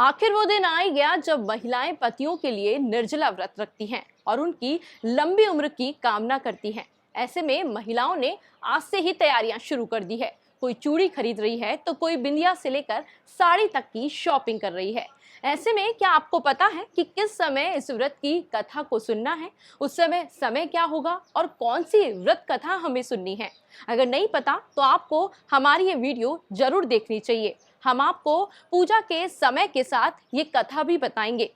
आखिर वो दिन आ ही गया जब महिलाएं पतियों के लिए निर्जला व्रत रखती हैं और उनकी लंबी उम्र की कामना करती हैं। ऐसे में महिलाओं ने आज से ही तैयारियां शुरू कर दी है। कोई चूड़ी खरीद रही है तो कोई बिंदिया से लेकर साड़ी तक की शॉपिंग कर रही है। ऐसे में क्या आपको पता है कि किस समय इस व्रत की कथा को सुनना है? उस समय क्या होगा और कौन सी व्रत कथा हमें सुननी है? अगर नहीं पता तो आपको हमारी ये वीडियो जरूर देखनी चाहिए। हम आपको पूजा के समय के साथ ये कथा भी बताएंगे।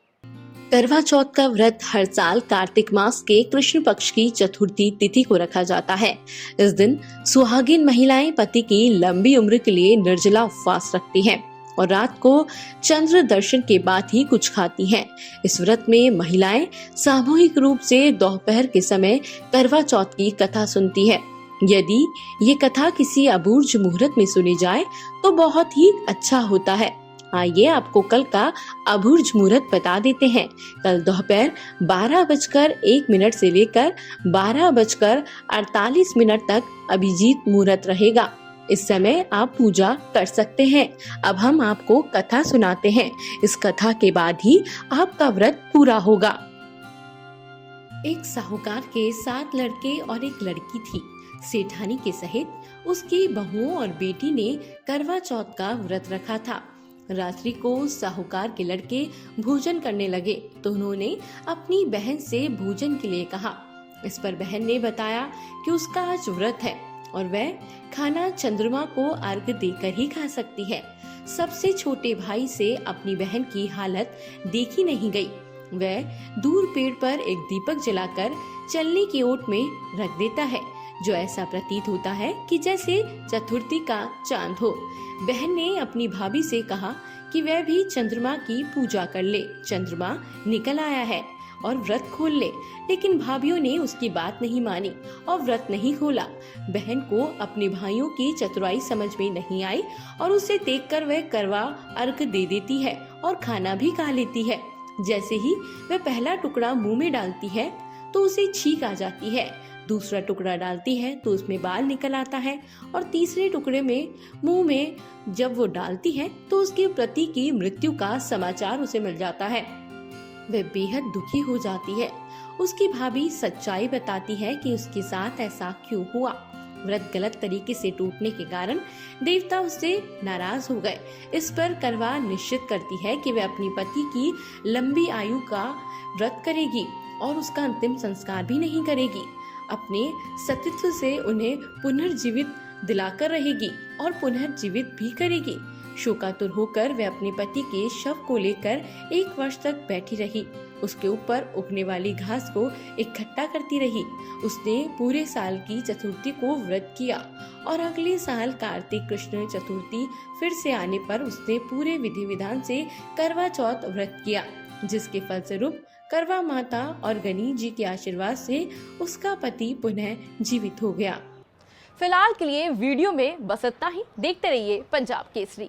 करवा चौथ का व्रत हर साल कार्तिक मास के कृष्ण पक्ष की चतुर्थी तिथि को रखा जाता है। इस दिन सुहागिन महिलाएं पति की लंबी उम्र के लिए निर्जला उपवास रखती हैं और रात को चंद्र दर्शन के बाद ही कुछ खाती हैं। इस व्रत में महिलाएं सामूहिक रूप से दोपहर के समय करवा चौथ की कथा सुनती है। यदि ये कथा किसी अबूर्ज मुहूर्त में सुनी जाए तो बहुत ही अच्छा होता है। आइए आपको कल का अबूर्ज मुहूर्त बता देते हैं। कल दोपहर 12:01 से लेकर 12:48 तक अभिजीत मुहूर्त रहेगा। इस समय आप पूजा कर सकते हैं। अब हम आपको कथा सुनाते हैं। इस कथा के बाद ही आपका व्रत पूरा होगा। एक साहूकार के 7 लड़के और एक लड़की थी। सेठानी के सहित उसकी बहुओं और बेटी ने करवा चौथ का व्रत रखा था। रात्रि को साहूकार के लड़के भोजन करने लगे तो उन्होंने अपनी बहन से भोजन के लिए कहा। इस पर बहन ने बताया कि उसका आज व्रत है और वह खाना चंद्रमा को अर्घ देकर ही खा सकती है। सबसे छोटे भाई से अपनी बहन की हालत देखी नहीं गई। वह दूर पेड़ पर एक दीपक जलाकर चलने की ओट में रख देता है, जो ऐसा प्रतीत होता है कि जैसे चतुर्थी का चांद हो। बहन ने अपनी भाभी से कहा कि वह भी चंद्रमा की पूजा कर ले। चंद्रमा निकल आया है और व्रत खोल ले, लेकिन भाभीयों ने उसकी बात नहीं मानी और व्रत नहीं खोला। बहन को अपने भाइयों की चतुराई समझ में नहीं आई और उसे देखकर वह करवा अर्घ दे देती है और खाना भी खा लेती है। जैसे ही वह पहला टुकड़ा मुंह में डालती है तो उसे छींक आ जाती है। दूसरा टुकड़ा डालती है तो उसमें बाल निकल आता है और तीसरे टुकड़े में मुंह में जब वो डालती है तो उसके पति की मृत्यु का समाचार उसे मिल जाता है। वह बेहद दुखी हो जाती है। उसकी भाभी सच्चाई बताती है कि उसके साथ ऐसा क्यों हुआ। व्रत गलत तरीके से टूटने के कारण देवता उससे नाराज हो गए। इस पर करवा निश्चित करती है कि वह अपनी पति की लंबी आयु का व्रत करेगी और उसका अंतिम संस्कार भी नहीं करेगी। अपने सतीत्व से उन्हें पुनर्जीवित दिलाकर रहेगी और पुनर्जीवित भी करेगी। शोकातुर होकर वह अपने पति के शव को लेकर 1 वर्ष तक बैठी रही। उसके ऊपर उगने वाली घास को इकट्ठा करती रही। उसने पूरे साल की चतुर्थी को व्रत किया और अगले साल कार्तिक कृष्ण चतुर्थी फिर से आने पर उसने पूरे विधि विधान से करवा चौथ व्रत किया, जिसके फलस्वरूप करवा माता और गणेश जी के आशीर्वाद से उसका पति पुनः जीवित हो गया। फिलहाल के लिए वीडियो में बस इतना ही। देखते रहिए पंजाब केसरी।